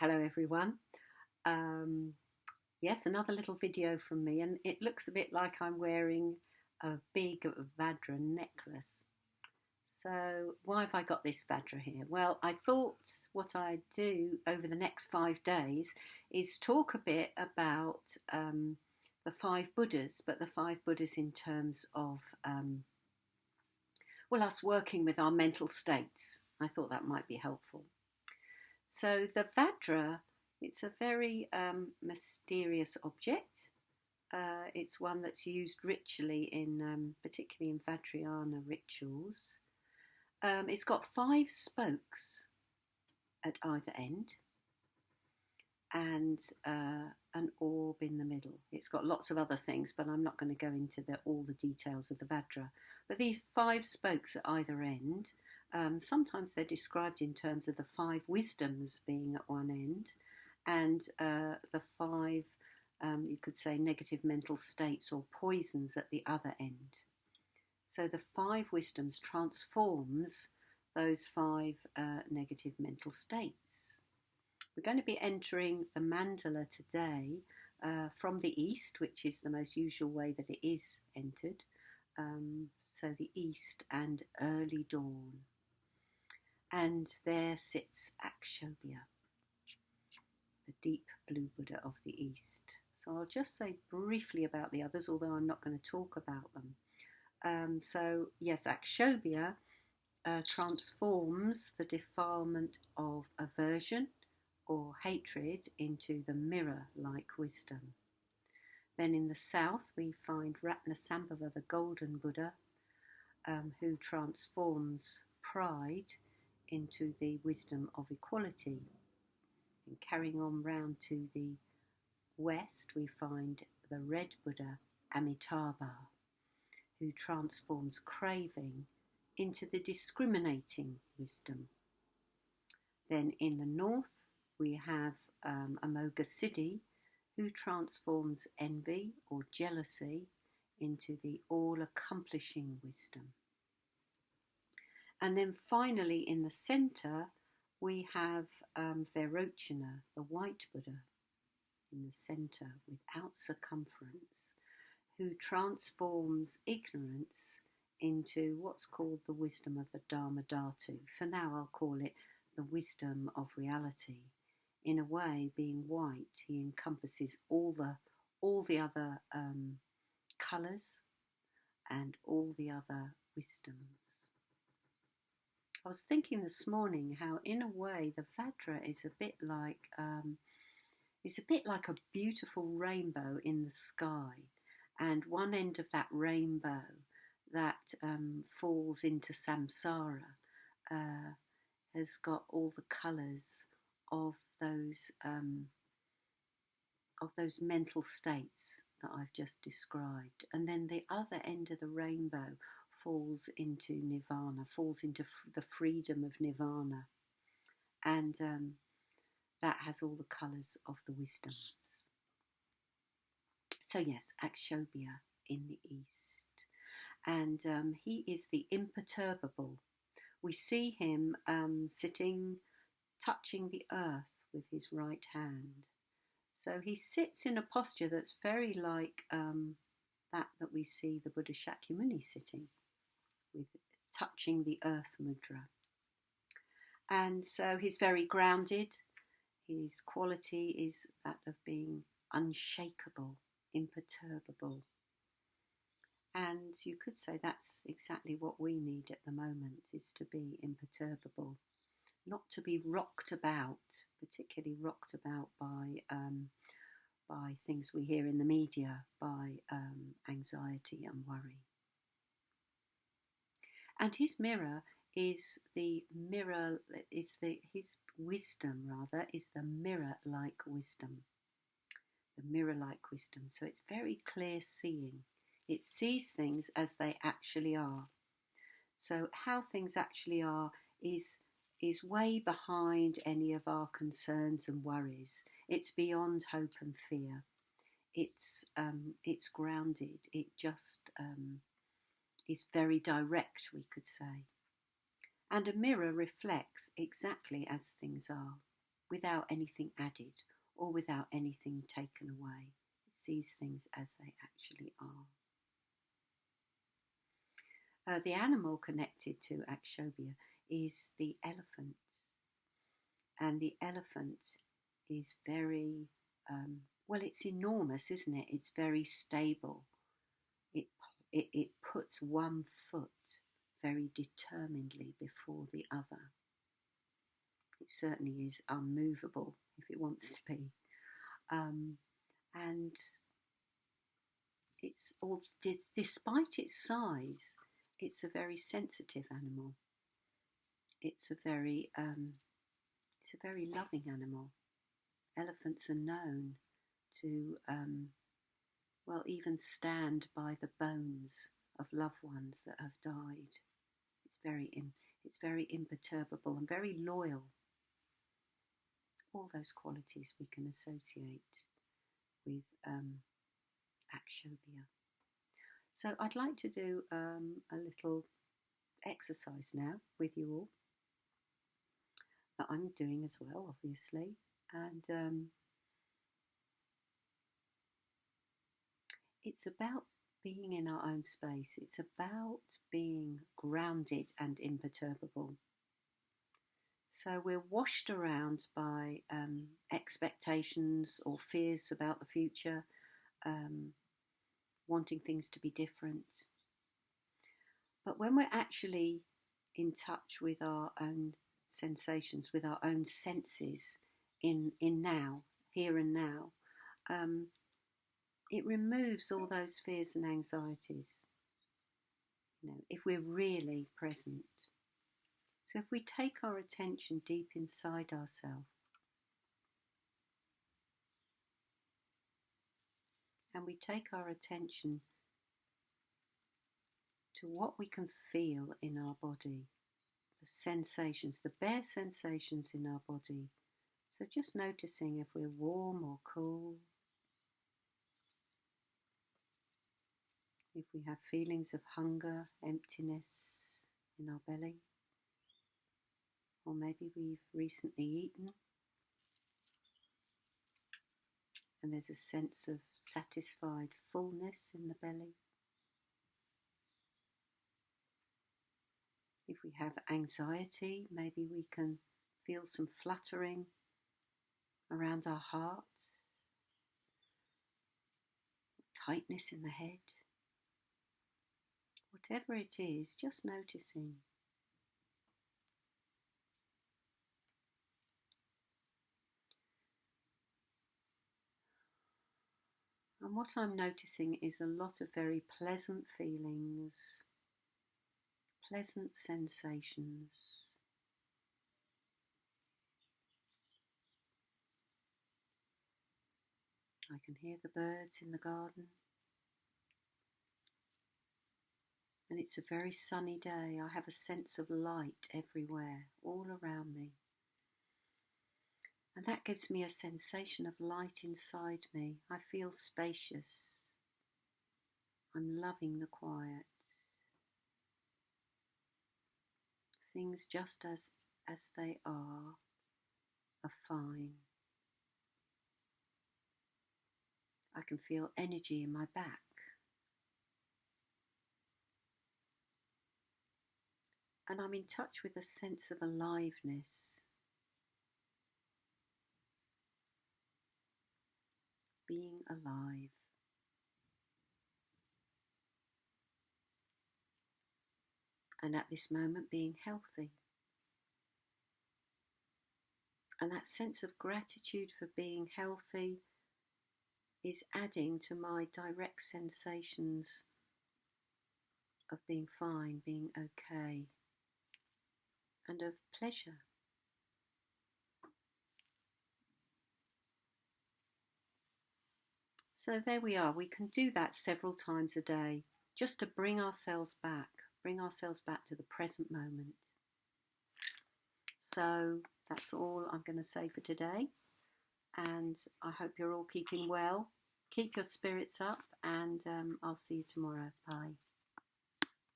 Hello everyone. Um, yes, another little video from me, and it looks a bit like I'm wearing a big Vajra necklace. So why have I got this Vajra here? Well, I thought what I'd do over the next 5 days is talk a bit about the five Buddhas, but the five Buddhas in terms of us working with our mental states. I thought that might be helpful. So the Vajra, it's a very mysterious object. It's one that's used ritually particularly in Vajrayana rituals. It's got 5 spokes at either end and an orb in the middle. It's got lots of other things, but I'm not going to go into all the details of the Vajra. But these 5 spokes at either end, sometimes they're described in terms of the 5 wisdoms being at one end and the 5, you could say, negative mental states or poisons at the other end. So the 5 wisdoms transforms those 5 negative mental states. We're going to be entering the mandala today from the east, which is the most usual way that it is entered. So the east and early dawn. And there sits Aksobya, the deep blue Buddha of the east. So I'll just say briefly about the others, although I'm not going to talk about them. So yes, Aksobya transforms the defilement of aversion or hatred into the mirror-like wisdom. Then in the south we find Ratnasambhava, the golden Buddha, who transforms pride into the wisdom of equality. And carrying on round to the west we find the red Buddha, Amitabha, who transforms craving into the discriminating wisdom. Then in the north we have Amoghasiddhi, who transforms envy or jealousy into the all-accomplishing wisdom. And then finally in the centre we have Vairochana, the white Buddha, in the centre without circumference, who transforms ignorance into what's called the wisdom of the Dharma Dhatu. For now I'll call it the wisdom of reality. In a way, being white, he encompasses all the other colours and all the other wisdoms. I was thinking this morning how, in a way, the Vajra is a bit like a beautiful rainbow in the sky, and one end of that rainbow that falls into samsara has got all the colours of those mental states that I've just described, and then the other end of the rainbow falls into nirvana, falls into the freedom of nirvana, and that has all the colours of the wisdoms. So yes, Aksobya in the east, and he is the imperturbable. We see him sitting, touching the earth with his right hand. So he sits in a posture that's very like that we see the Buddha Shakyamuni sitting, with touching the earth mudra. And so he's very grounded. His quality is that of being unshakable, imperturbable. And you could say that's exactly what we need at the moment, is to be imperturbable, not to be rocked about, particularly rocked about by things we hear in the media, by anxiety and worry. And his mirror is his wisdom rather is the mirror-like wisdom. The mirror-like wisdom. So it's very clear seeing. It sees things as they actually are. So how things actually are is way behind any of our concerns and worries. It's beyond hope and fear. It's grounded. It just is very direct, we could say. And a mirror reflects exactly as things are. without anything added or without anything taken away. It sees things as they actually are. The animal connected to Aksobya is the elephant. And the elephant is very, well, it's enormous, isn't it? It's very stable. It puts one foot very determinedly before the other. It certainly is unmovable if it wants to be. And despite its size, it's a very sensitive animal. It's a very loving animal. Elephants are known to, well, even stand by the bones of loved ones that have died. It's very imperturbable and very loyal. All those qualities we can associate with Aksobya. So I'd like to do a little exercise now with you all that I'm doing as well, obviously, and it's about being in our own space. It's about being grounded and imperturbable. So we're washed around by expectations or fears about the future, wanting things to be different. But when we're actually in touch with our own sensations, with our own senses in now, here and now, it removes all those fears and anxieties, if we're really present. So if we take our attention deep inside ourselves and we take our attention to what we can feel in our body, the sensations, the bare sensations in our body. So just noticing if we're warm or cool, if we have feelings of hunger, emptiness in our belly, or maybe we've recently eaten and there's a sense of satisfied fullness in the belly. If we have anxiety, maybe we can feel some fluttering around our heart, tightness in the head. Whatever it is, just noticing. And what I'm noticing is a lot of very pleasant feelings, pleasant sensations. I can hear the birds in the garden. And it's a very sunny day. I have a sense of light everywhere, all around me. And that gives me a sensation of light inside me. I feel spacious. I'm loving the quiet. Things just as they are fine. I can feel energy in my back. And I'm in touch with a sense of aliveness. Being alive. And at this moment being healthy. And that sense of gratitude for being healthy is adding to my direct sensations of being fine, being okay, and of pleasure. So there we are. We can do that several times a day just to bring ourselves back to the present moment. So that's all I'm going to say for today. And I hope you're all keeping well. Keep your spirits up, and I'll see you tomorrow. Bye.